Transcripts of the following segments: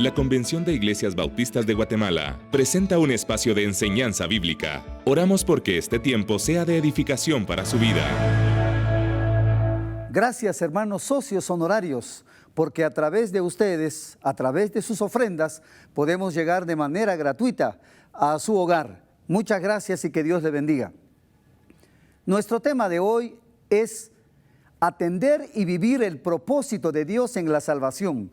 La Convención de Iglesias Bautistas de Guatemala presenta un espacio de enseñanza bíblica. Oramos porque este tiempo sea de edificación para su vida. Gracias, hermanos socios honorarios, porque a través de ustedes, a través de sus ofrendas, podemos llegar de manera gratuita a su hogar. Muchas gracias y que Dios le bendiga. Nuestro tema de hoy es atender y vivir el propósito de Dios en la salvación.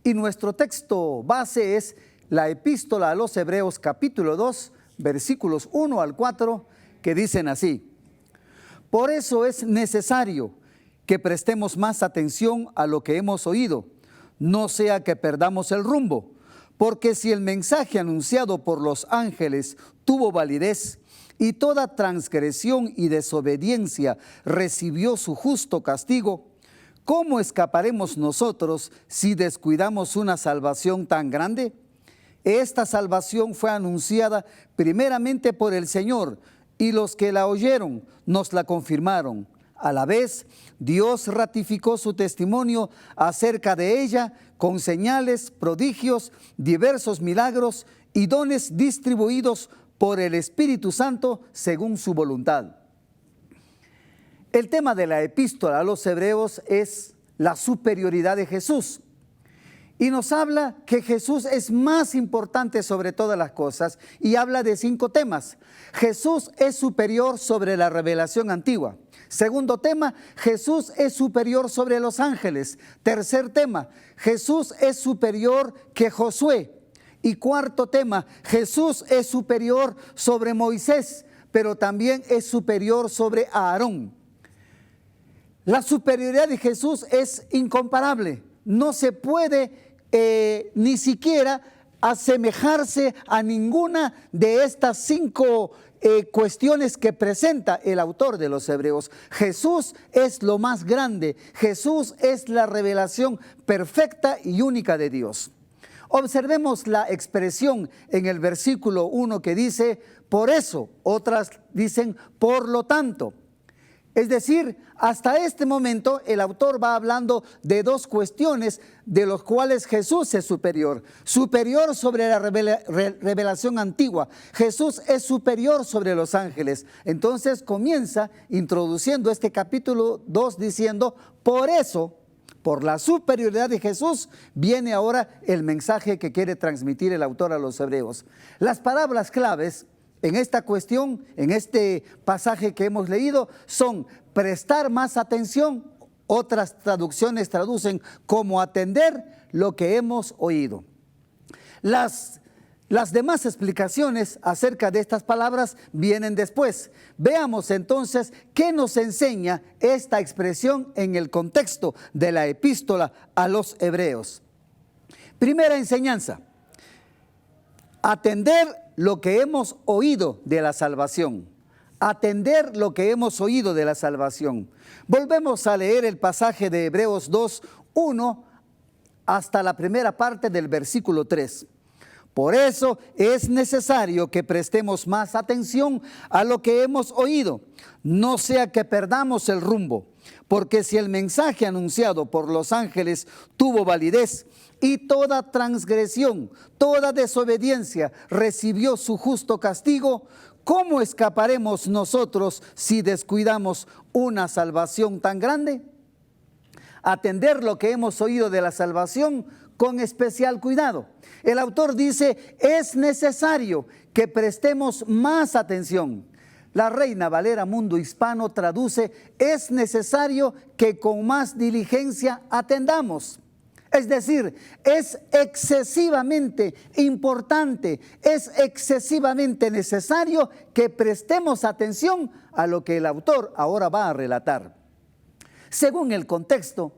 Y nuestro texto base es la epístola a los Hebreos capítulo 2, versículos 1 al 4, que dicen así: Por eso es necesario que prestemos más atención a lo que hemos oído, no sea que perdamos el rumbo, porque si el mensaje anunciado por los ángeles tuvo validez y toda transgresión y desobediencia recibió su justo castigo, ¿cómo escaparemos nosotros si descuidamos una salvación tan grande? Esta salvación fue anunciada primeramente por el Señor, y los que la oyeron nos la confirmaron. A la vez, Dios ratificó su testimonio acerca de ella con señales, prodigios, diversos milagros y dones distribuidos por el Espíritu Santo según su voluntad. El tema de la epístola a los Hebreos es la superioridad de Jesús. Y nos habla que Jesús es más importante sobre todas las cosas y habla de 5 temas. Jesús es superior sobre la revelación antigua. Segundo tema, Jesús es superior sobre los ángeles. Tercer tema, Jesús es superior que Josué. Y cuarto tema, Jesús es superior sobre Moisés, pero también es superior sobre Aarón. La superioridad de Jesús es incomparable. No se puede ni siquiera asemejarse a ninguna de estas 5 cuestiones que presenta el autor de los Hebreos. Jesús es lo más grande. Jesús es la revelación perfecta y única de Dios. Observemos la expresión en el versículo 1 que dice, por eso, otras dicen, por lo tanto. Es decir, hasta este momento el autor va hablando de 2 cuestiones de las cuales Jesús es superior. Superior sobre la revelación antigua. Jesús es superior sobre los ángeles. Entonces comienza introduciendo este capítulo 2 diciendo, por eso, por la superioridad de Jesús, viene ahora el mensaje que quiere transmitir el autor a los hebreos. Las palabras claves en esta cuestión, en este pasaje que hemos leído, son prestar más atención. Otras traducciones traducen como atender lo que hemos oído. Las demás explicaciones acerca de estas palabras vienen después. Veamos entonces qué nos enseña esta expresión en el contexto de la epístola a los Hebreos. Primera enseñanza: atender lo que hemos oído de la salvación. Atender lo que hemos oído de la salvación. Volvemos a leer el pasaje de Hebreos 2, 1 hasta la primera parte del versículo 3. Por eso es necesario que prestemos más atención a lo que hemos oído, no sea que perdamos el rumbo, porque si el mensaje anunciado por los ángeles tuvo validez y toda transgresión, toda desobediencia recibió su justo castigo, ¿cómo escaparemos nosotros si descuidamos una salvación tan grande? Atender lo que hemos oído de la salvación con especial cuidado. El autor dice, es necesario que prestemos más atención. La Reina Valera Mundo Hispano traduce, es necesario que con más diligencia atendamos. Es decir, es excesivamente importante, es excesivamente necesario que prestemos atención a lo que el autor ahora va a relatar. Según el contexto,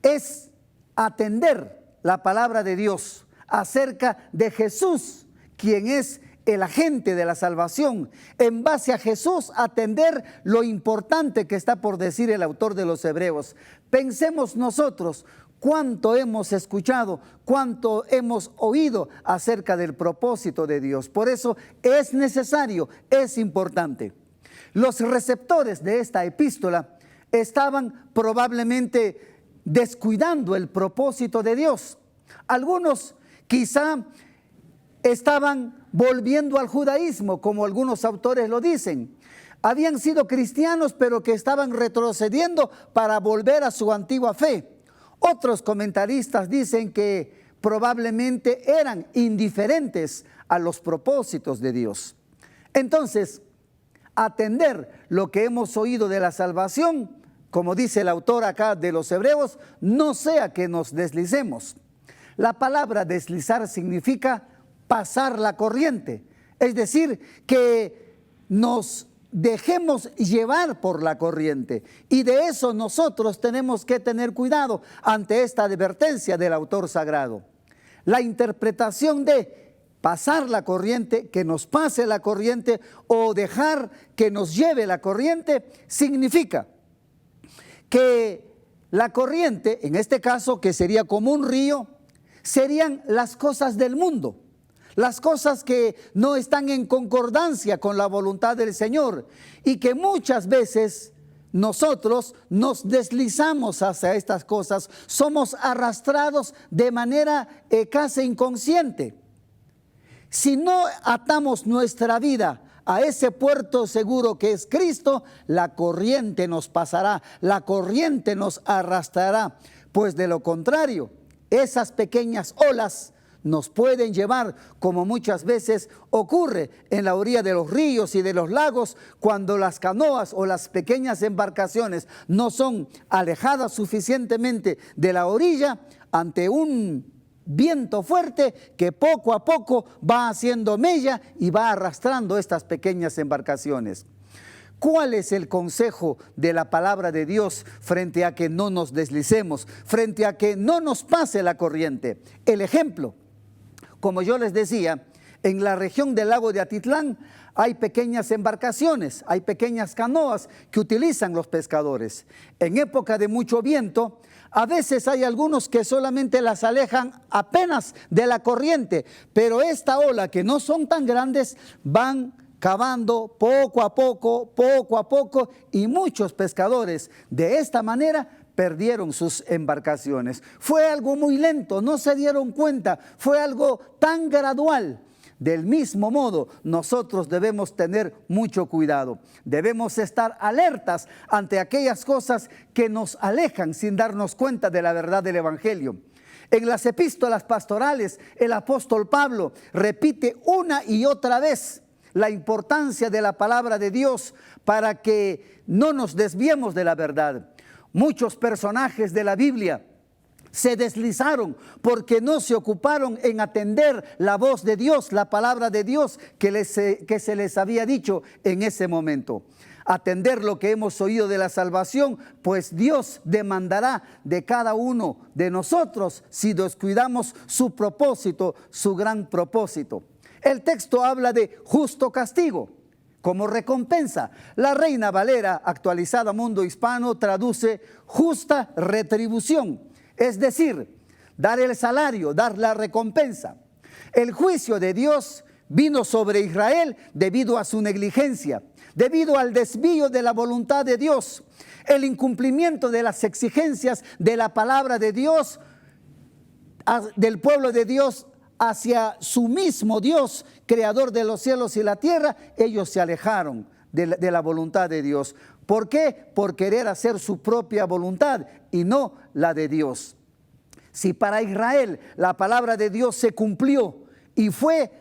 es atender la palabra de Dios acerca de Jesús, quien es el agente de la salvación. En base a Jesús, atender lo importante que está por decir el autor de los Hebreos. Pensemos nosotros cuánto hemos escuchado, cuánto hemos oído acerca del propósito de Dios. Por eso es necesario, es importante. Los receptores de esta epístola estaban probablemente descuidando el propósito de Dios. Algunos quizá estaban volviendo al judaísmo, como algunos autores lo dicen. Habían sido cristianos, pero que estaban retrocediendo para volver a su antigua fe. Otros comentaristas dicen que probablemente eran indiferentes a los propósitos de Dios. Entonces, atender lo que hemos oído de la salvación, como dice el autor acá de los Hebreos, no sea que nos deslicemos. La palabra deslizar significa pasar la corriente, es decir, que nos dejemos llevar por la corriente, y de eso nosotros tenemos que tener cuidado ante esta advertencia del autor sagrado. La interpretación de pasar la corriente, que nos pase la corriente o dejar que nos lleve la corriente, significa que la corriente, en este caso que sería como un río, serían las cosas del mundo, las cosas que no están en concordancia con la voluntad del Señor, y que muchas veces nosotros nos deslizamos hacia estas cosas, somos arrastrados de manera casi inconsciente. Si no atamos nuestra vida a ese puerto seguro que es Cristo, la corriente nos pasará, la corriente nos arrastrará, pues de lo contrario, esas pequeñas olas nos pueden llevar, como muchas veces ocurre en la orilla de los ríos y de los lagos, cuando las canoas o las pequeñas embarcaciones no son alejadas suficientemente de la orilla, ante un viento fuerte que poco a poco va haciendo mella y va arrastrando estas pequeñas embarcaciones. ¿Cuál es el consejo de la palabra de Dios frente a que no nos deslicemos, frente a que no nos pase la corriente? El ejemplo, como yo les decía, en la región del lago de Atitlán hay pequeñas embarcaciones, hay pequeñas canoas que utilizan los pescadores. En época de mucho viento, a veces hay algunos que solamente las alejan apenas de la corriente, pero esta ola, que no son tan grandes, van cavando poco a poco, y muchos pescadores de esta manera perdieron sus embarcaciones. Fue algo muy lento, no se dieron cuenta, fue algo tan gradual. Del mismo modo, nosotros debemos tener mucho cuidado. Debemos estar alertas ante aquellas cosas que nos alejan sin darnos cuenta de la verdad del Evangelio. En las epístolas pastorales, el apóstol Pablo repite una y otra vez la importancia de la palabra de Dios para que no nos desviemos de la verdad. Muchos personajes de la Biblia se deslizaron porque no se ocuparon en atender la voz de Dios, la palabra de Dios que se les había dicho en ese momento. Atender lo que hemos oído de la salvación, pues Dios demandará de cada uno de nosotros si descuidamos su propósito, su gran propósito. El texto habla de justo castigo como recompensa. La Reina Valera, actualizada Mundo Hispano, traduce justa retribución, es decir, dar el salario, dar la recompensa. El juicio de Dios vino sobre Israel debido a su negligencia, debido al desvío de la voluntad de Dios, el incumplimiento de las exigencias de la palabra de Dios, del pueblo de Dios hacia su mismo Dios, creador de los cielos y la tierra. Ellos se alejaron de la voluntad de Dios. ¿Por qué? Por querer hacer su propia voluntad y no la de Dios. Si para Israel la palabra de Dios se cumplió y fue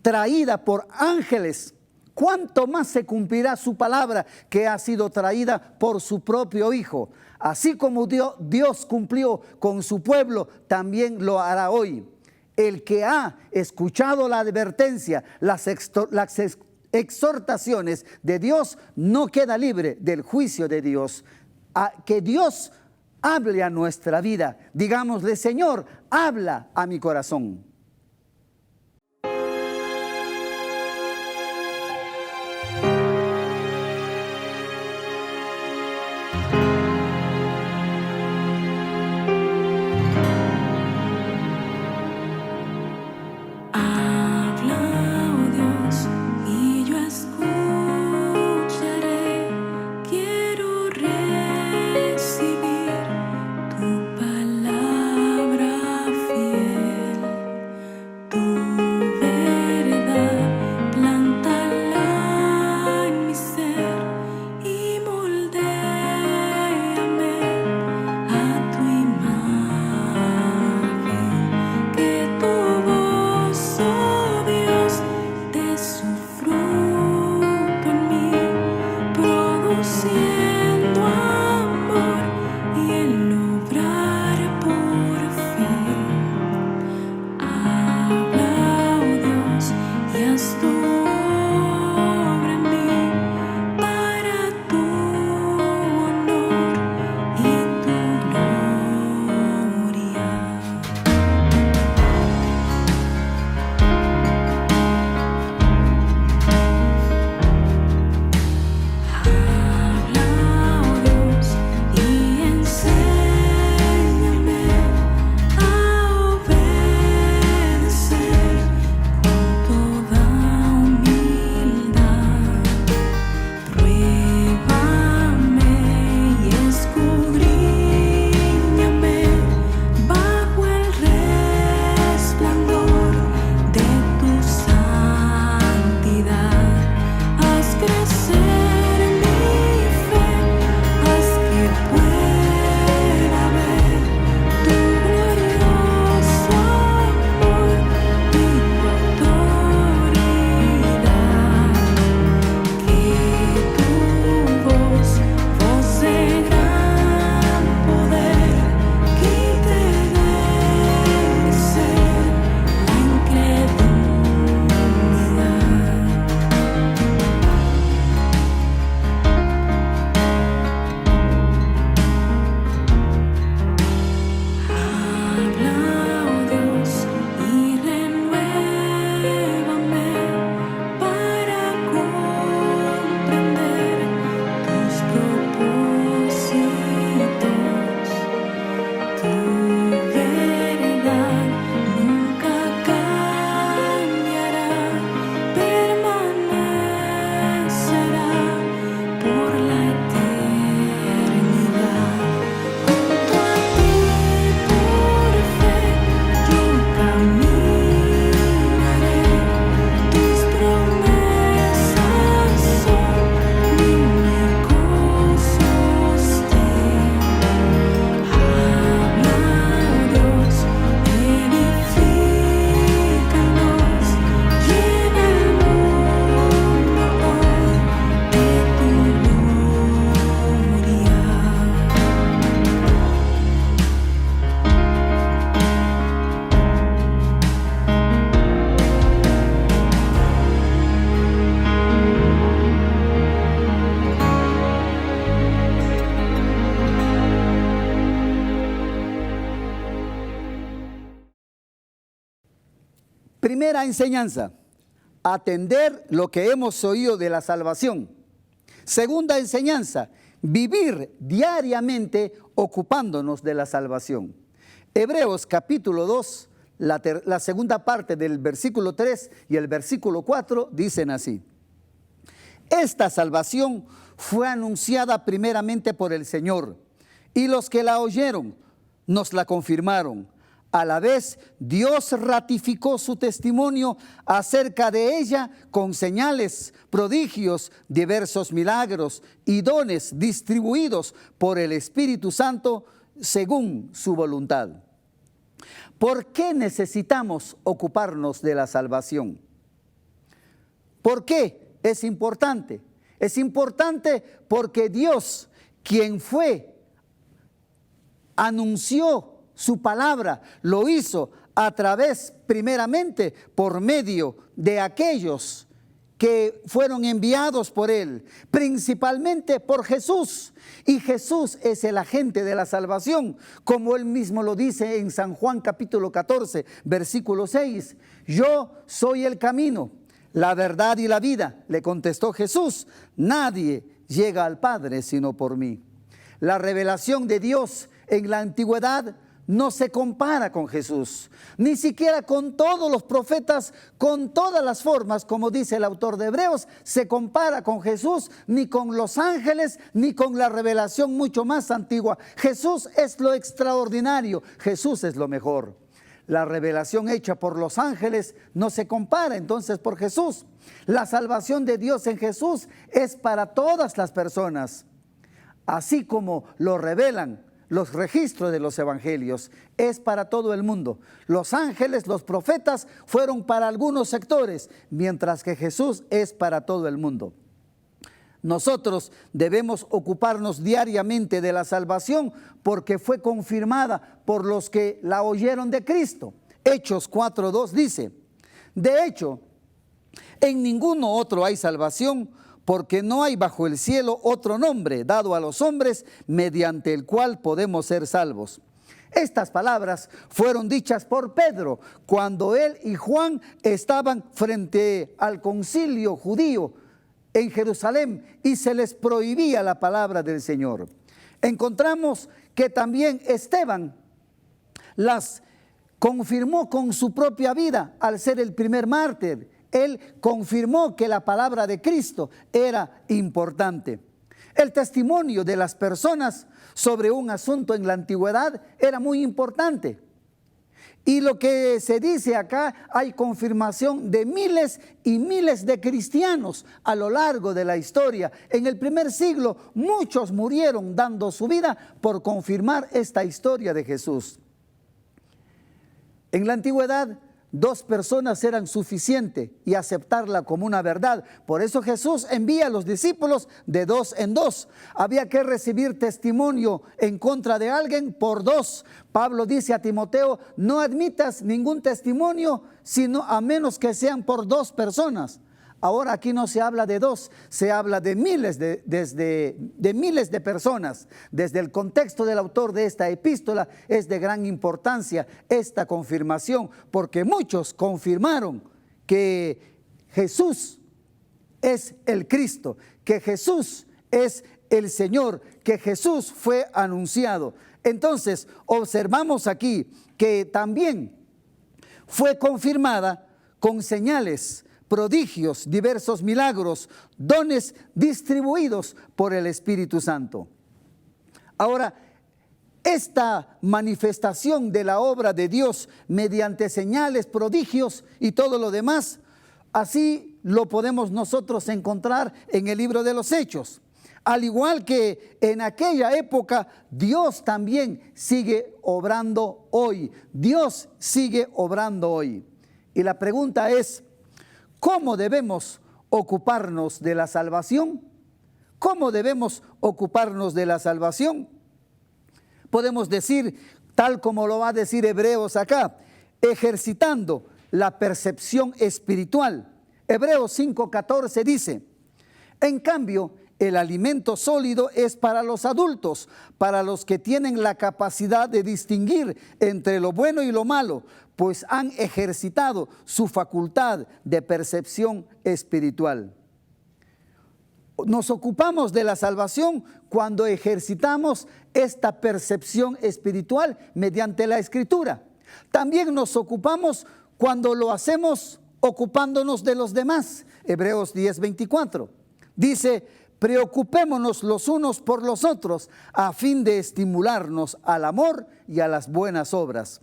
traída por ángeles, ¿cuánto más se cumplirá su palabra que ha sido traída por su propio Hijo? Así como Dios cumplió con su pueblo, también lo hará hoy. El que ha escuchado la advertencia, las exhortaciones de Dios, no queda libre del juicio de Dios. Que Dios hable a nuestra vida. Digámosle: Señor, habla a mi corazón. Palabra fiel. Primera enseñanza, atender lo que hemos oído de la salvación. Segunda enseñanza, vivir diariamente ocupándonos de la salvación. Hebreos capítulo 2, la segunda parte del versículo 3 y el versículo 4 dicen así: esta salvación fue anunciada primeramente por el Señor, y los que la oyeron nos la confirmaron. A la vez, Dios ratificó su testimonio acerca de ella con señales, prodigios, diversos milagros y dones distribuidos por el Espíritu Santo según su voluntad. ¿Por qué necesitamos ocuparnos de la salvación? ¿Por qué es importante? Es importante porque Dios, quien anunció su palabra, lo hizo a través, primeramente, por medio de aquellos que fueron enviados por Él, principalmente por Jesús. Y Jesús es el agente de la salvación, como Él mismo lo dice en San Juan capítulo 14, versículo 6. Yo soy el camino, la verdad y la vida, le contestó Jesús. Nadie llega al Padre sino por mí. La revelación de Dios en la antigüedad no se compara con Jesús, ni siquiera con todos los profetas, con todas las formas, como dice el autor de Hebreos, se compara con Jesús, ni con los ángeles, ni con la revelación mucho más antigua. Jesús es lo extraordinario, Jesús es lo mejor. La revelación hecha por los ángeles no se compara entonces por Jesús. La salvación de Dios en Jesús es para todas las personas, así como lo revelan los registros de los evangelios, es para todo el mundo. Los ángeles, los profetas fueron para algunos sectores, mientras que Jesús es para todo el mundo. Nosotros debemos ocuparnos diariamente de la salvación porque fue confirmada por los que la oyeron de Cristo. Hechos 4:2 dice: de hecho, en ninguno otro hay salvación, porque no hay bajo el cielo otro nombre dado a los hombres mediante el cual podemos ser salvos. Estas palabras fueron dichas por Pedro cuando él y Juan estaban frente al concilio judío en Jerusalén y se les prohibía la palabra del Señor. Encontramos que también Esteban las confirmó con su propia vida al ser el primer mártir. Él confirmó que la palabra de Cristo era importante. El testimonio de las personas sobre un asunto en la antigüedad era muy importante. Y lo que se dice acá, hay confirmación de miles y miles de cristianos a lo largo de la historia. En el primer siglo, muchos murieron dando su vida por confirmar esta historia de Jesús. En la antigüedad, 2 personas eran suficiente y aceptarla como una verdad. Por eso Jesús envía a los discípulos de 2 en 2. Había que recibir testimonio en contra de alguien por 2. Pablo dice a Timoteo: no admitas ningún testimonio sino a menos que sean por 2 personas. Ahora aquí no se habla de 2, se habla de miles de miles de personas. Desde el contexto del autor de esta epístola es de gran importancia esta confirmación, porque muchos confirmaron que Jesús es el Cristo, que Jesús es el Señor, que Jesús fue anunciado. Entonces observamos aquí que también fue confirmada con señales, prodigios, diversos milagros, dones distribuidos por el Espíritu Santo. Ahora, esta manifestación de la obra de Dios mediante señales, prodigios y todo lo demás, así lo podemos nosotros encontrar en el libro de los Hechos. Al igual que en aquella época, Dios también sigue obrando hoy. Dios sigue obrando hoy. Y la pregunta es: ¿cómo debemos ocuparnos de la salvación? ¿Cómo debemos ocuparnos de la salvación? Podemos decir, tal como lo va a decir Hebreos acá, ejercitando la percepción espiritual. Hebreos 5:14 dice: en cambio, El alimento sólido es para los adultos, para los que tienen la capacidad de distinguir entre lo bueno y lo malo, pues han ejercitado su facultad de percepción espiritual. Nos ocupamos de la salvación cuando ejercitamos esta percepción espiritual mediante la Escritura. También nos ocupamos cuando lo hacemos ocupándonos de los demás. Hebreos 10:24 dice: preocupémonos los unos por los otros a fin de estimularnos al amor y a las buenas obras.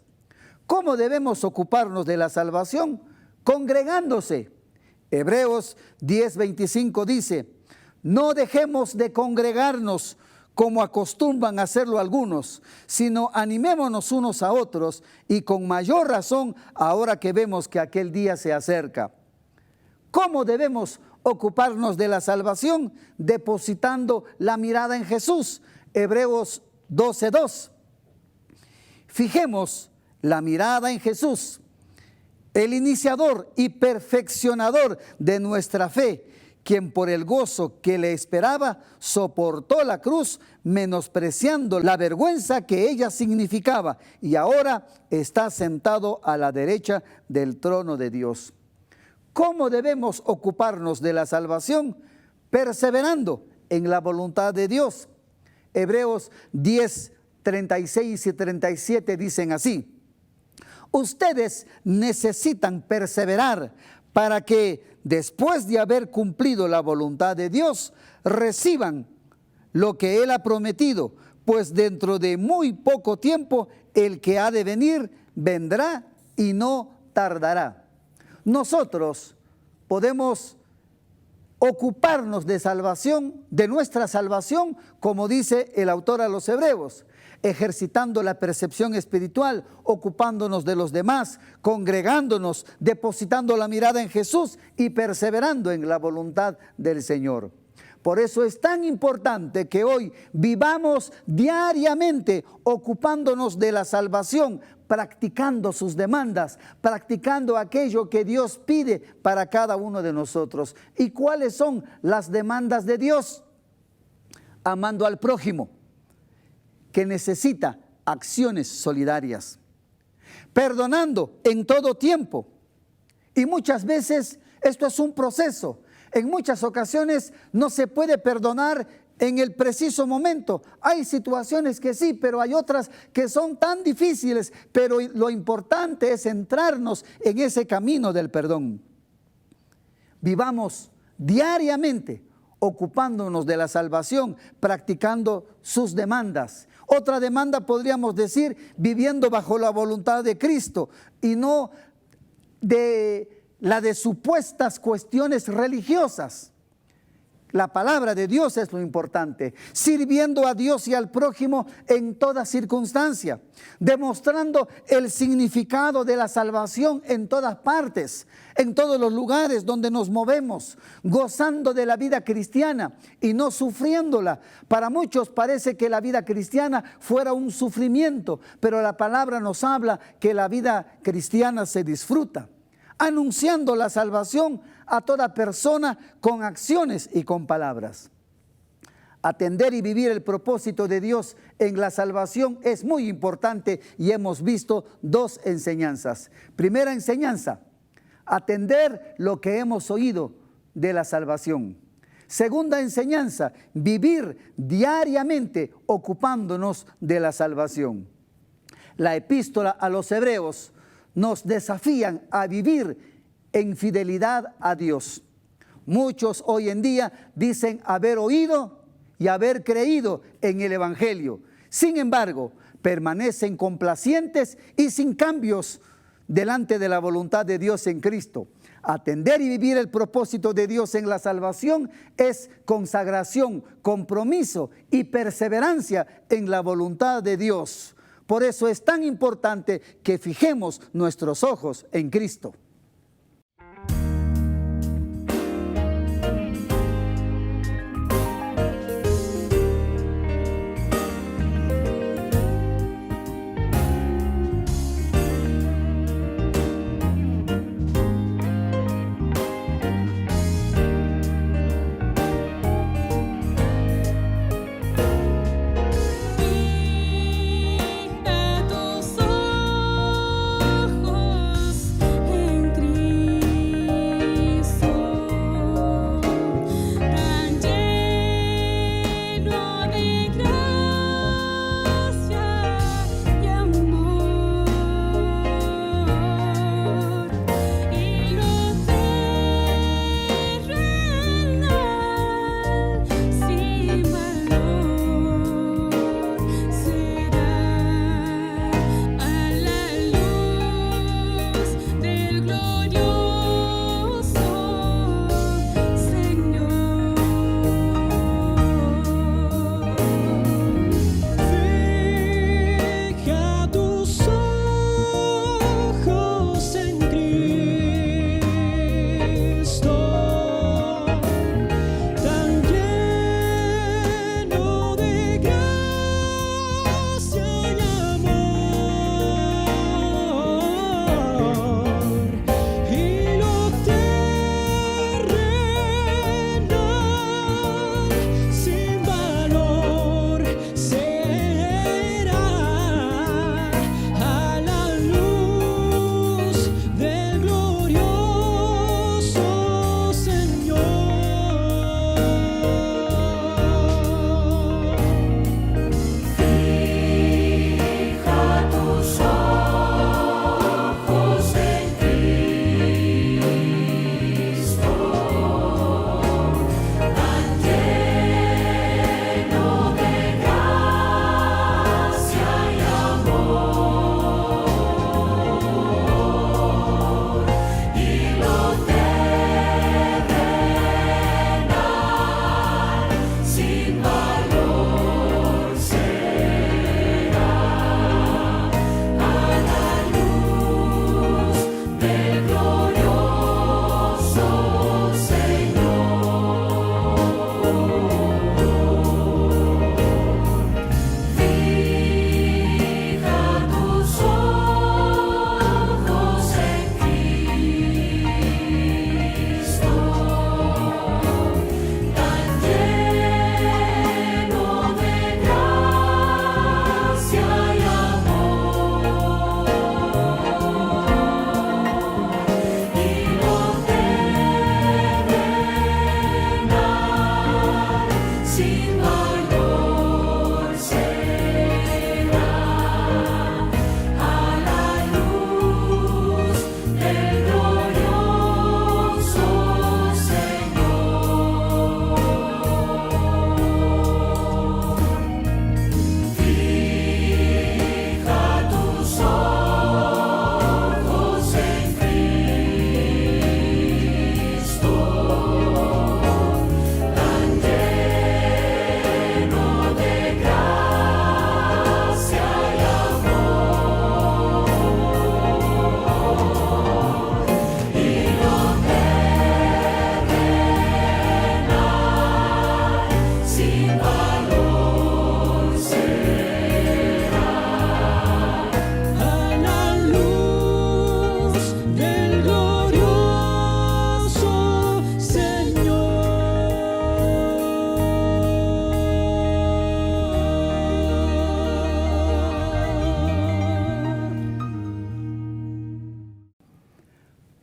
¿Cómo debemos ocuparnos de la salvación? Congregándose. Hebreos 10:25 dice: no dejemos de congregarnos como acostumbran a hacerlo algunos, sino animémonos unos a otros, y con mayor razón ahora que vemos que aquel día se acerca. ¿Cómo debemos ocuparnos de la salvación? Depositando la mirada en Jesús. Hebreos 12:2. Fijemos la mirada en Jesús, el iniciador y perfeccionador de nuestra fe, quien por el gozo que le esperaba soportó la cruz, menospreciando la vergüenza que ella significaba, y ahora está sentado a la derecha del trono de Dios. ¿Cómo debemos ocuparnos de la salvación? Perseverando en la voluntad de Dios. Hebreos 10:36 y 37 dicen así: ustedes necesitan perseverar para que, después de haber cumplido la voluntad de Dios, reciban lo que Él ha prometido, pues dentro de muy poco tiempo el que ha de venir vendrá y no tardará. Nosotros podemos ocuparnos de salvación, de nuestra salvación, como dice el autor a los Hebreos, ejercitando la percepción espiritual, ocupándonos de los demás, congregándonos, depositando la mirada en Jesús y perseverando en la voluntad del Señor. Por eso es tan importante que hoy vivamos diariamente ocupándonos de la salvación, practicando sus demandas, practicando aquello que Dios pide para cada uno de nosotros. ¿Y cuáles son las demandas de Dios? Amando al prójimo, que necesita acciones solidarias, perdonando en todo tiempo. Y muchas veces esto es un proceso. En muchas ocasiones no se puede perdonar en el preciso momento. Hay situaciones que sí, pero hay otras que son tan difíciles, pero lo importante es centrarnos en ese camino del perdón. Vivamos diariamente ocupándonos de la salvación, practicando sus demandas. Otra demanda podríamos decir, viviendo bajo la voluntad de Cristo y no de la de supuestas cuestiones religiosas. La palabra de Dios es lo importante, sirviendo a Dios y al prójimo en toda circunstancia, demostrando el significado de la salvación en todas partes, en todos los lugares donde nos movemos, gozando de la vida cristiana y no sufriéndola. Para muchos parece que la vida cristiana fuera un sufrimiento, pero la palabra nos habla que la vida cristiana se disfruta, anunciando la salvación a toda persona con acciones y con palabras. Atender y vivir el propósito de Dios en la salvación es muy importante y hemos visto dos enseñanzas. Primera enseñanza, atender lo que hemos oído de la salvación. Segunda enseñanza, vivir diariamente ocupándonos de la salvación. La epístola a los Hebreos nos desafían a vivir en fidelidad a Dios. Muchos hoy en día dicen haber oído y haber creído en el Evangelio. Sin embargo, permanecen complacientes y sin cambios delante de la voluntad de Dios en Cristo. Atender y vivir el propósito de Dios en la salvación es consagración, compromiso y perseverancia en la voluntad de Dios. Por eso es tan importante que fijemos nuestros ojos en Cristo.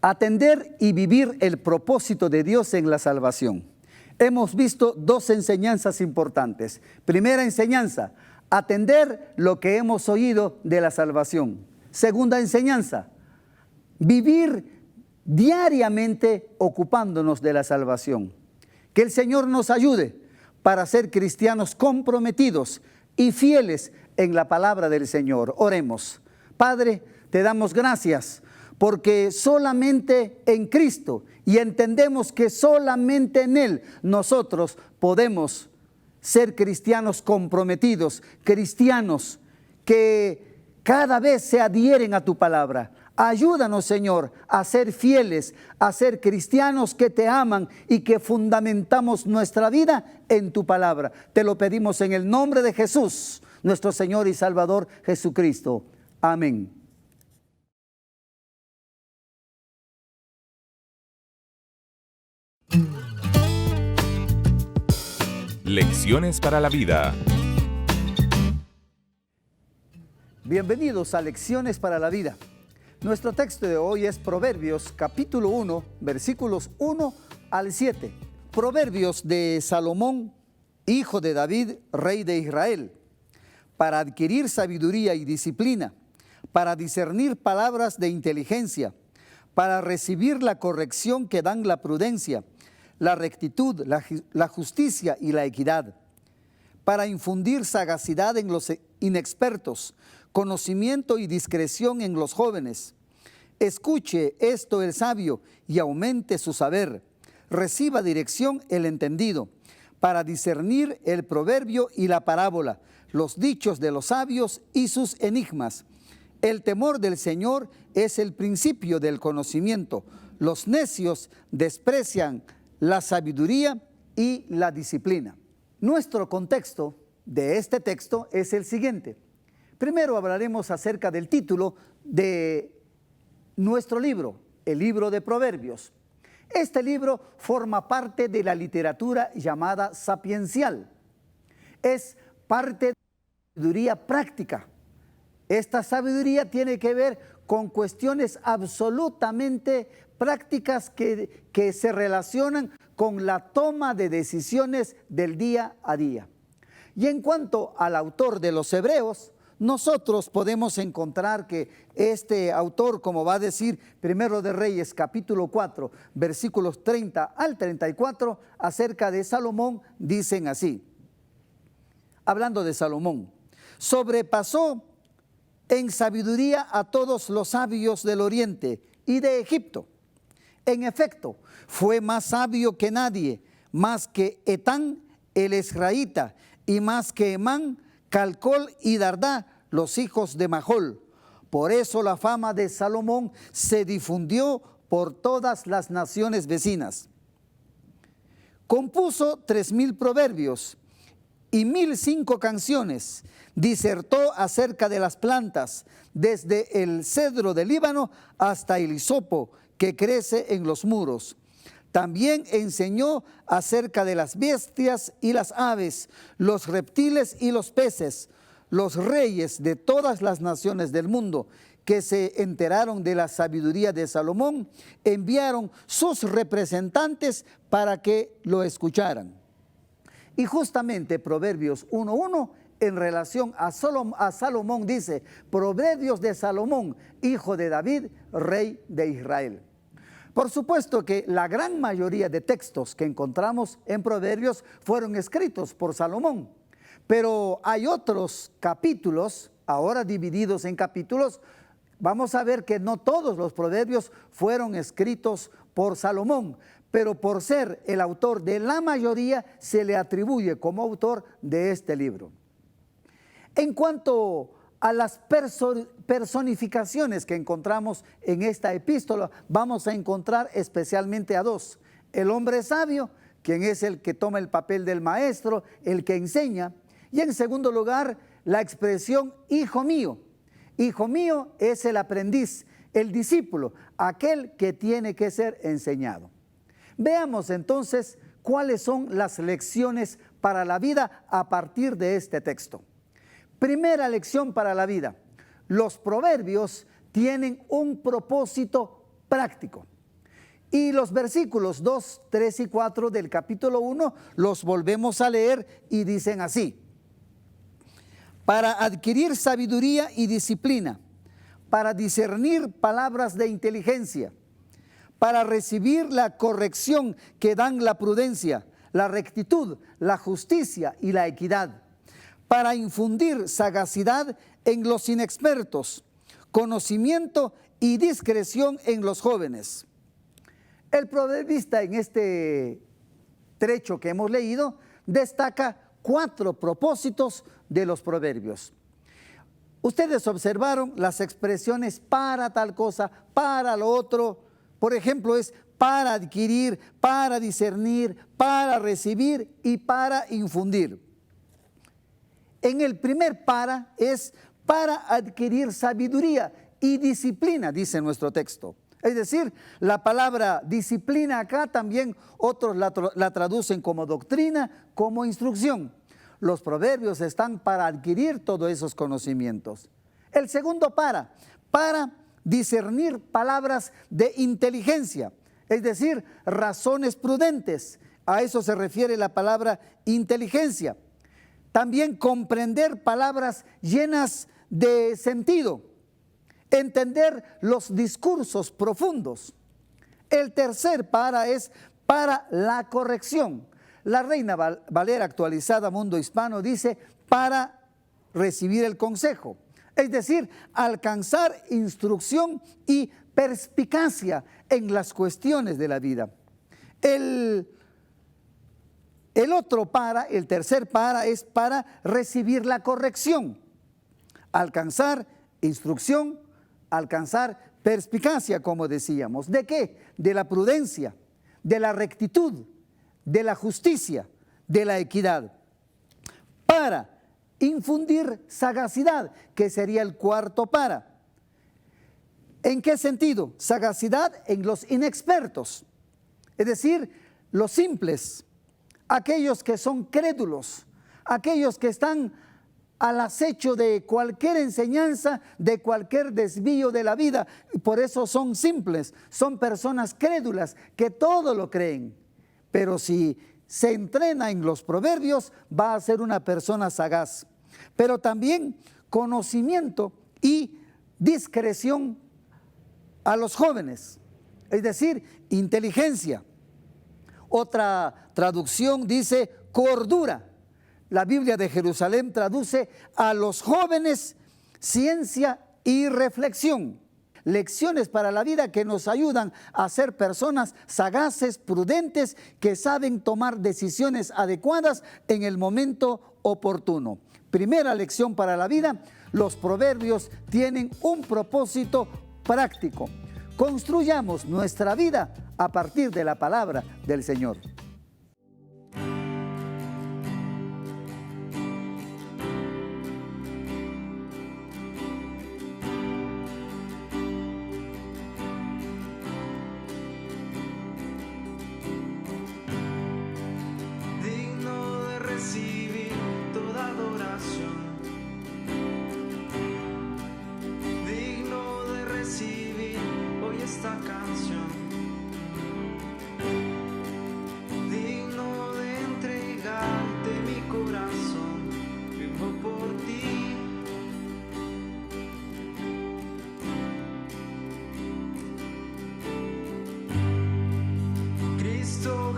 Atender y vivir el propósito de Dios en la salvación. Hemos visto dos enseñanzas importantes. Primera enseñanza, atender lo que hemos oído de la salvación. Segunda enseñanza, vivir diariamente ocupándonos de la salvación. Que el Señor nos ayude para ser cristianos comprometidos y fieles en la palabra del Señor. Oremos. Padre, te damos gracias porque solamente en Cristo, y entendemos que solamente en Él nosotros podemos ser cristianos comprometidos, cristianos que cada vez se adhieren a tu palabra. Ayúdanos, Señor, a ser fieles, a ser cristianos que te aman y que fundamentamos nuestra vida en tu palabra. Te lo pedimos en el nombre de Jesús, nuestro Señor y Salvador Jesucristo. Amén. Lecciones para la vida. Bienvenidos a Lecciones para la Vida. Nuestro texto de hoy es Proverbios capítulo 1, versículos 1 al 7. Proverbios de Salomón, hijo de David, rey de Israel, para adquirir sabiduría y disciplina, para discernir palabras de inteligencia, para recibir la corrección que dan la prudencia, la rectitud, la justicia y la equidad, para infundir sagacidad en los inexpertos, conocimiento y discreción en los jóvenes. Escuche esto el sabio y aumente su saber. Reciba dirección el entendido, para discernir el proverbio y la parábola, los dichos de los sabios y sus enigmas. El temor del Señor es el principio del conocimiento. Los necios desprecian la sabiduría y la disciplina. Nuestro contexto de este texto es el siguiente. Primero hablaremos acerca del título de nuestro libro, el libro de Proverbios. Este libro forma parte de la literatura llamada sapiencial. Es parte de la sabiduría práctica. Esta sabiduría tiene que ver con cuestiones absolutamente prácticas que se relacionan con la toma de decisiones del día a día. Y en cuanto al autor de los Hebreos, nosotros podemos encontrar que este autor, como va a decir Primero de Reyes, capítulo 4, versículos 30 al 34, acerca de Salomón, dicen así, hablando de Salomón: sobrepasó en sabiduría a todos los sabios del oriente y de Egipto. En efecto, fue más sabio que nadie, más que Etán el Esraíta, y más que Emán, Calcol y Dardá, los hijos de Mahol. Por eso la fama de Salomón se difundió por todas las naciones vecinas. Compuso 3000 proverbios y 1005 canciones. Disertó acerca de las plantas, desde el cedro del Líbano hasta el hisopo que crece en los muros. También enseñó acerca de las bestias y las aves, los reptiles y los peces. Los reyes de todas las naciones del mundo que se enteraron de la sabiduría de Salomón enviaron sus representantes para que lo escucharan. Y justamente Proverbios 1:1 en relación a Salomón dice: Proverbios de Salomón, hijo de David, rey de Israel. Por supuesto que la gran mayoría de textos que encontramos en Proverbios fueron escritos por Salomón, pero hay otros capítulos, ahora divididos en capítulos. Vamos a ver que no todos los proverbios fueron escritos por Salomón, pero por ser el autor de la mayoría, se le atribuye como autor de este libro. En cuanto a las personificaciones que encontramos en esta epístola, vamos a encontrar especialmente a dos: el hombre sabio, quien es el que toma el papel del maestro, el que enseña, y en segundo lugar, la expresión hijo mío. Hijo mío es el aprendiz, el discípulo, aquel que tiene que ser enseñado. Veamos entonces cuáles son las lecciones para la vida a partir de este texto. Primera lección para la vida: los proverbios tienen un propósito práctico. Y los versículos 2, 3 y 4 del capítulo 1 los volvemos a leer y dicen así: para adquirir sabiduría y disciplina, para discernir palabras de inteligencia, para recibir la corrección que dan la prudencia, la rectitud, la justicia y la equidad, para infundir sagacidad en los inexpertos, conocimiento y discreción en los jóvenes. El proverbista en este trecho que hemos leído destaca 4 propósitos de los proverbios. Ustedes observaron las expresiones para tal cosa, para lo otro. Por ejemplo, es para adquirir, para discernir, para recibir y para infundir. En el primer para es para adquirir sabiduría y disciplina, dice nuestro texto. Es decir, la palabra disciplina acá también otros la traducen como doctrina, como instrucción. Los proverbios están para adquirir todos esos conocimientos. El segundo para discernir palabras de inteligencia, es decir, razones prudentes. A eso se refiere la palabra inteligencia. También comprender palabras llenas de sentido. Entender los discursos profundos. El tercer para es para la corrección. La Reina Valera actualizada Mundo Hispano dice para recibir el consejo. Es decir, alcanzar instrucción y perspicacia en las cuestiones de la vida. El otro para, el tercer para, es para recibir la corrección. Alcanzar instrucción, alcanzar perspicacia, como decíamos. ¿De qué? De la prudencia, de la rectitud, de la justicia, de la equidad. Para infundir sagacidad, que sería el cuarto para. ¿En qué sentido? Sagacidad en los inexpertos, es decir, los simples, aquellos que son crédulos, aquellos que están al acecho de cualquier enseñanza, de cualquier desvío de la vida. Por eso son simples, son personas crédulas que todo lo creen. Pero si se entrena en los proverbios, va a ser una persona sagaz. Pero también conocimiento y discreción a los jóvenes, es decir, inteligencia. Otra traducción dice cordura. La Biblia de Jerusalén traduce a los jóvenes ciencia y reflexión. Lecciones para la vida que nos ayudan a ser personas sagaces, prudentes, que saben tomar decisiones adecuadas en el momento oportuno. Primera lección para la vida: los proverbios tienen un propósito práctico. Construyamos nuestra vida a partir de la palabra del Señor.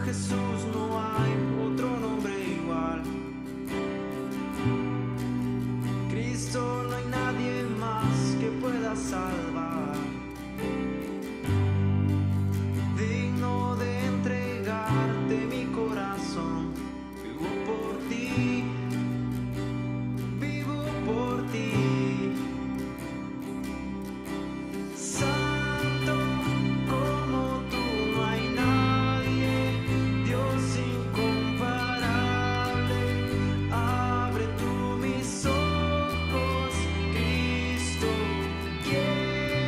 Jesús, no hay otro nombre igual. Cristo, no hay nadie más que pueda salvar. Digno de entregarte mi corazón. Vivo por ti, vivo por ti. Yeah.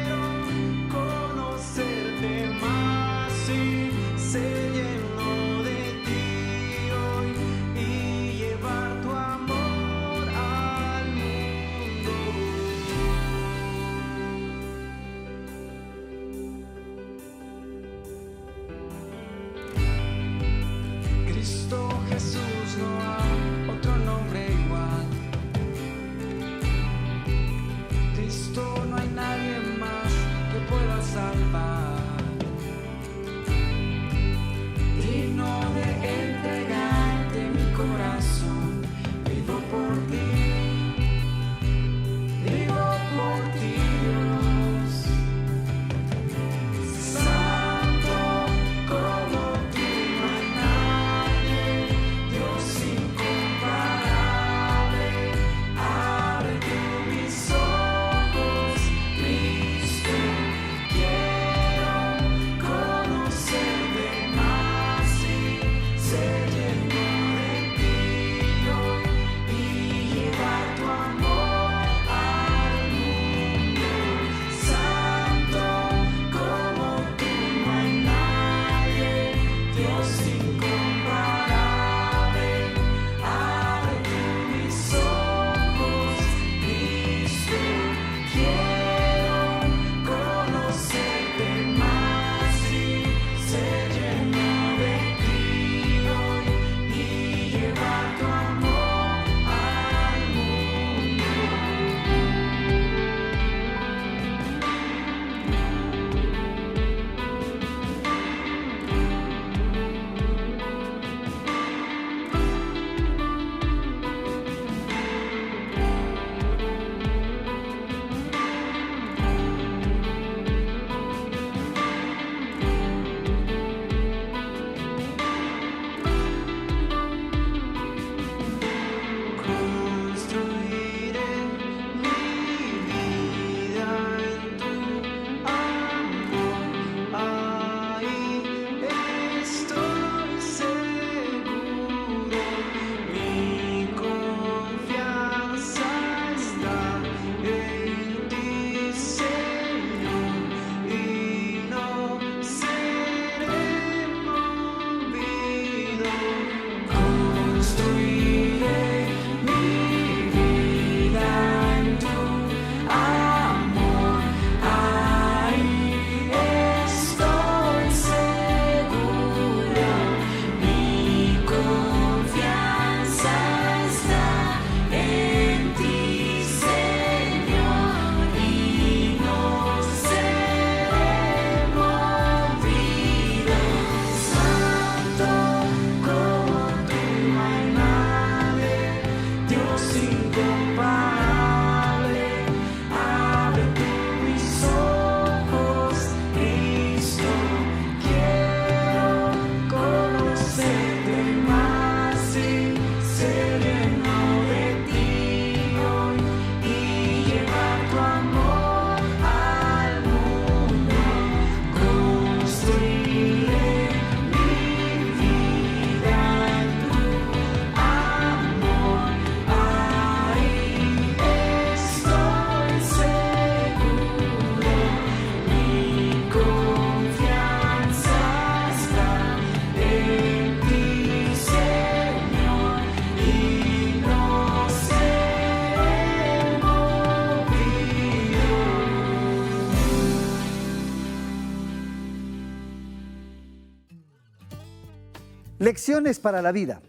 Lecciones para la vida.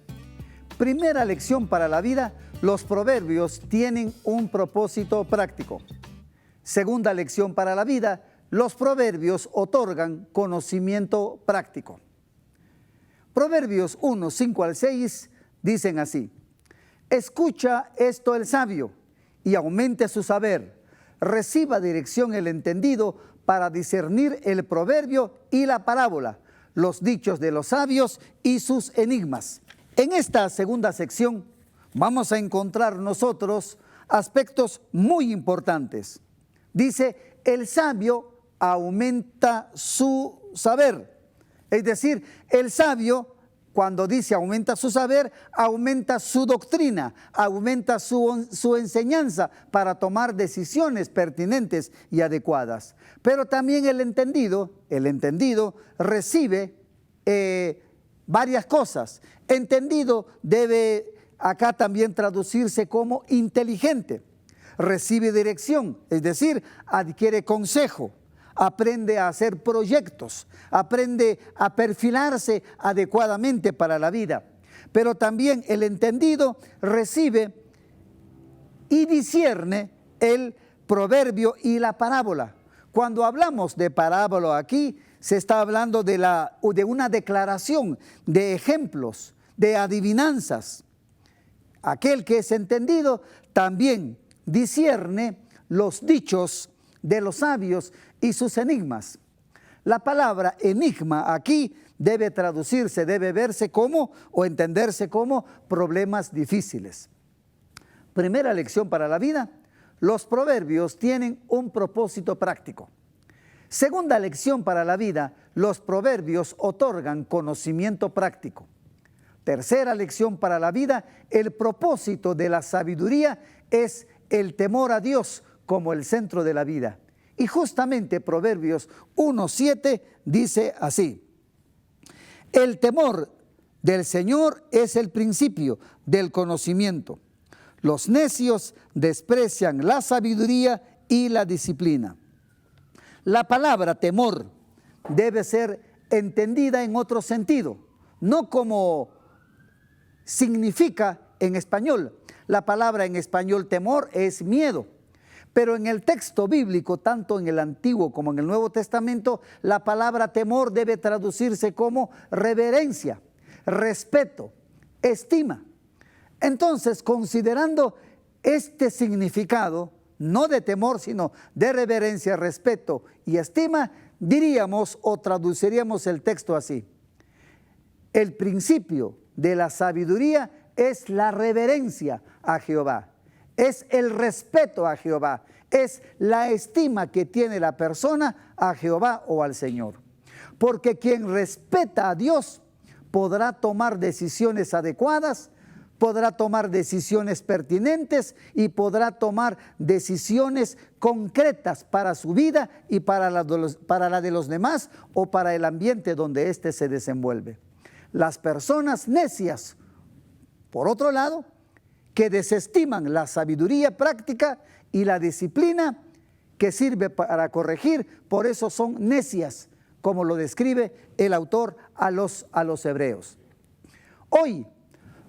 Primera lección para la vida: los proverbios tienen un propósito práctico. Segunda lección para la vida: los proverbios otorgan conocimiento práctico. Proverbios 1, 5 al 6 dicen así: escucha esto el sabio y aumente su saber. Reciba dirección el entendido para discernir el proverbio y la parábola, los dichos de los sabios y sus enigmas. En esta segunda sección vamos a encontrar nosotros aspectos muy importantes. Dice, el sabio aumenta su saber. Es decir, el sabio, cuando dice aumenta su saber, aumenta su doctrina, aumenta su enseñanza para tomar decisiones pertinentes y adecuadas. Pero también el entendido recibe varias cosas. Entendido debe acá también traducirse como inteligente. Recibe dirección, es decir, adquiere consejo. Aprende a hacer proyectos, aprende a perfilarse adecuadamente para la vida. Pero también el entendido recibe y discierne el proverbio y la parábola. Cuando hablamos de parábola aquí, se está hablando de una declaración, de ejemplos, de adivinanzas. Aquel que es entendido también discierne los dichos de los sabios y sus enigmas. La palabra enigma aquí debe traducirse, debe verse como o entenderse como problemas difíciles. Primera lección para la vida: los proverbios tienen un propósito práctico. Segunda lección para la vida: los proverbios otorgan conocimiento práctico. Tercera lección para la vida: el propósito de la sabiduría es el temor a Dios como el centro de la vida. Y justamente Proverbios 1:7 dice así: el temor del Señor es el principio del conocimiento. Los necios desprecian la sabiduría y la disciplina. La palabra temor debe ser entendida en otro sentido, no como significa en español. La palabra en español temor es miedo. Pero en el texto bíblico, tanto en el Antiguo como en el Nuevo Testamento, la palabra temor debe traducirse como reverencia, respeto, estima. Entonces, considerando este significado, no de temor, sino de reverencia, respeto y estima, diríamos o traduciríamos el texto así: el principio de la sabiduría es la reverencia a Jehová. Es el respeto a Jehová, es la estima que tiene la persona a Jehová o al Señor. Porque quien respeta a Dios podrá tomar decisiones adecuadas, podrá tomar decisiones pertinentes y podrá tomar decisiones concretas para su vida y para la de los demás o para el ambiente donde éste se desenvuelve. Las personas necias, por otro lado, que desestiman la sabiduría práctica y la disciplina que sirve para corregir, por eso son necias, como lo describe el autor a los hebreos. Hoy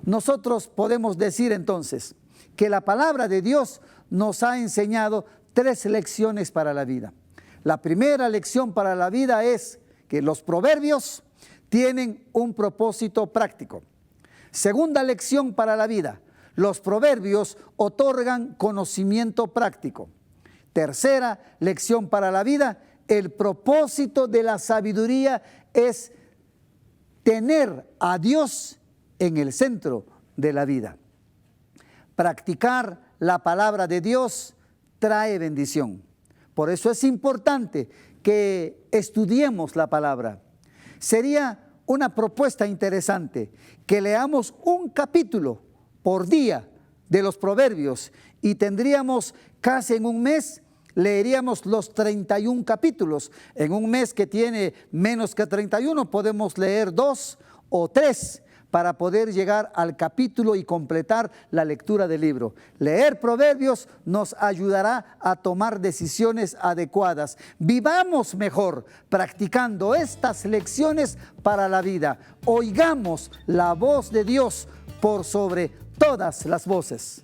nosotros podemos decir entonces que la palabra de Dios nos ha enseñado 3 lecciones para la vida. La primera lección para la vida es que los proverbios tienen un propósito práctico. Segunda lección para la vida: los proverbios otorgan conocimiento práctico. Tercera lección para la vida: el propósito de la sabiduría es tener a Dios en el centro de la vida. Practicar la palabra de Dios trae bendición. Por eso es importante que estudiemos la palabra. Sería una propuesta interesante que leamos un capítulo por día de los proverbios y tendríamos casi en un mes, leeríamos los 31 capítulos. En un mes que tiene menos que 31 podemos leer 2 o 3, para poder llegar al capítulo y completar la lectura del libro. Leer Proverbios nos ayudará a tomar decisiones adecuadas. Vivamos mejor practicando estas lecciones para la vida. Oigamos la voz de Dios por sobre todas las voces.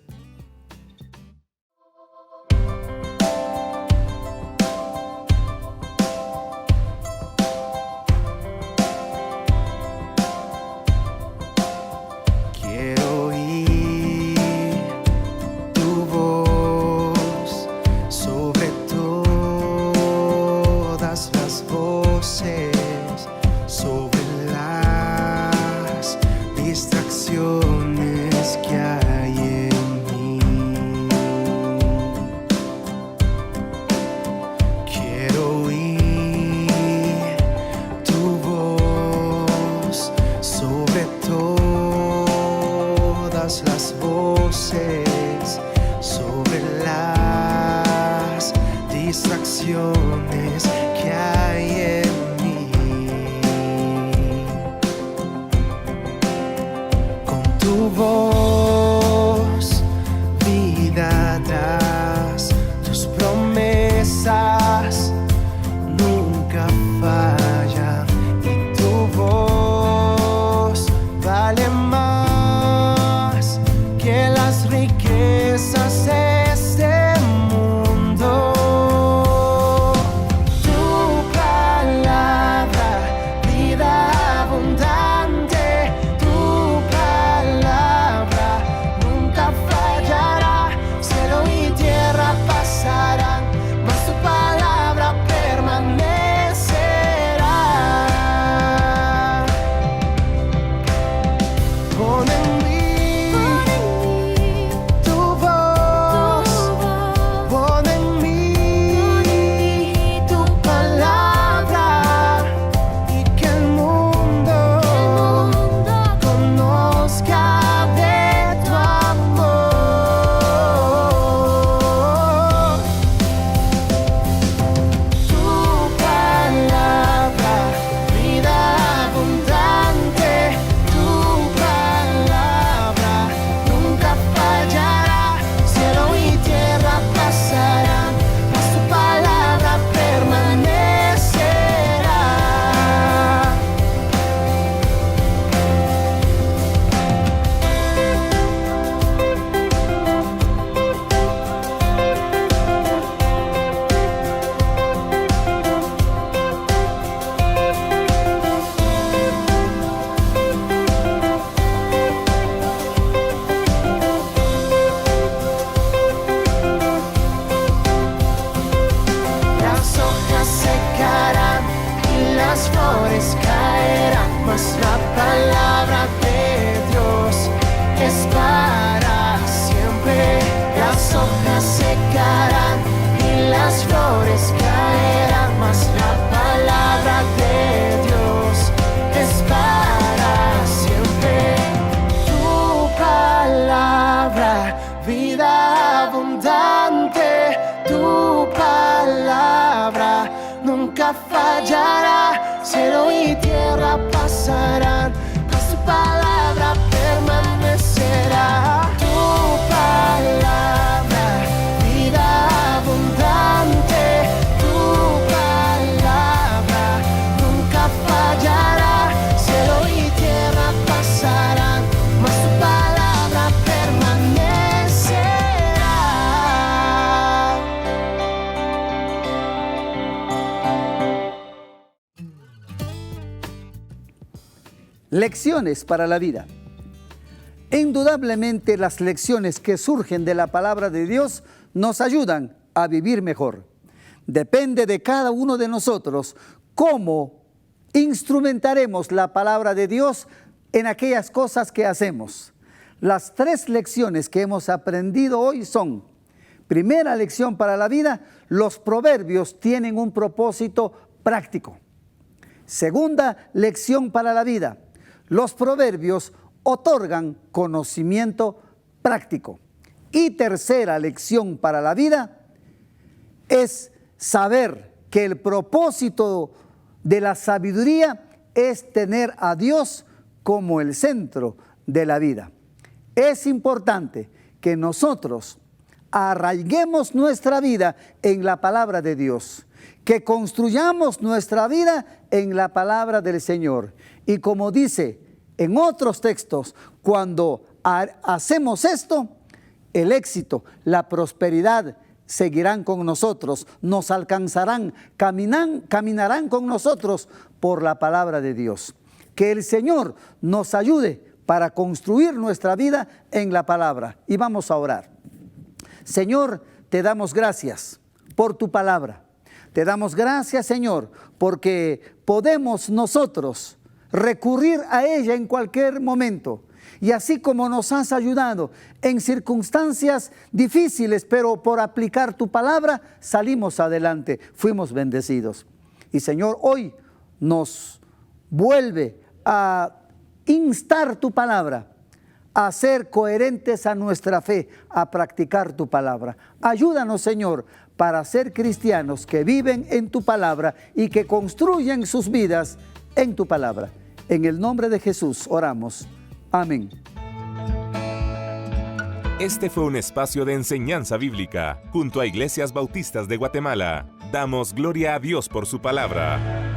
Quiero oír tu voz sobre todas las voces, sobre las distracciones que hay en mí. Quiero oír tu voz sobre todas las voces, sobre las distracciones que hay en mí. Con tu voz vida das, tus promesas nunca fallan y tu voz vale más que las riquezas de este mundo. Tu palabra, vida abundante, tu palabra nunca fallará. Cielo y tierra pasarán, mas tu palabra permanecerá. Pon en mí tu voz, pon en mí tu palabra, y que el mundo conozca de tu amor. Tu palabra, vida abundante, tu palabra nunca fallará. Cielo y tierra pasarán, mas tu palabra permanecerá. Las hojas secarán y las flores caerán, mas la palabra de Dios es para siempre. Las hojas secarán y las flores caerán, mas la palabra de Dios es para siempre. Tu palabra, vida abundante, tu palabra nunca fallará. Cielo y tierra pasarán, mas tu palabra permanecerá. Tu palabra, vida abundante, tu palabra nunca fallará. Cielo y tierra pasarán, mas tu palabra permanecerá. Lecciones para la vida. Indudablemente las lecciones que surgen de la palabra de Dios nos ayudan a vivir mejor. Depende de cada uno de nosotros cómo instrumentaremos la palabra de Dios en aquellas cosas que hacemos. Las 3 lecciones que hemos aprendido hoy son: primera lección para la vida, los proverbios tienen un propósito práctico. Segunda lección para la vida, los proverbios otorgan conocimiento práctico. Y tercera lección para la vida es saber que el propósito de la sabiduría es tener a Dios como el centro de la vida. Es importante que nosotros arraiguemos nuestra vida en la palabra de Dios, que construyamos nuestra vida en la palabra del Señor. Y como dice en otros textos, cuando hacemos esto, el éxito, la prosperidad seguirán con nosotros, nos alcanzarán, caminarán con nosotros por la palabra de Dios. Que el Señor nos ayude para construir nuestra vida en la palabra. Y vamos a orar. Señor, te damos gracias por tu palabra. Te damos gracias, Señor, porque podemos nosotros recurrir a ella en cualquier momento. Y así como nos has ayudado en circunstancias difíciles, pero por aplicar tu palabra salimos adelante, fuimos bendecidos. Y Señor, hoy nos vuelve a instar tu palabra, a ser coherentes a nuestra fe, a practicar tu palabra. Ayúdanos, Señor, para ser cristianos que viven en tu palabra y que construyen sus vidas en tu palabra. En el nombre de Jesús oramos. Amén. Este fue un espacio de enseñanza bíblica junto a Iglesias Bautistas de Guatemala. Damos gloria a Dios por su palabra.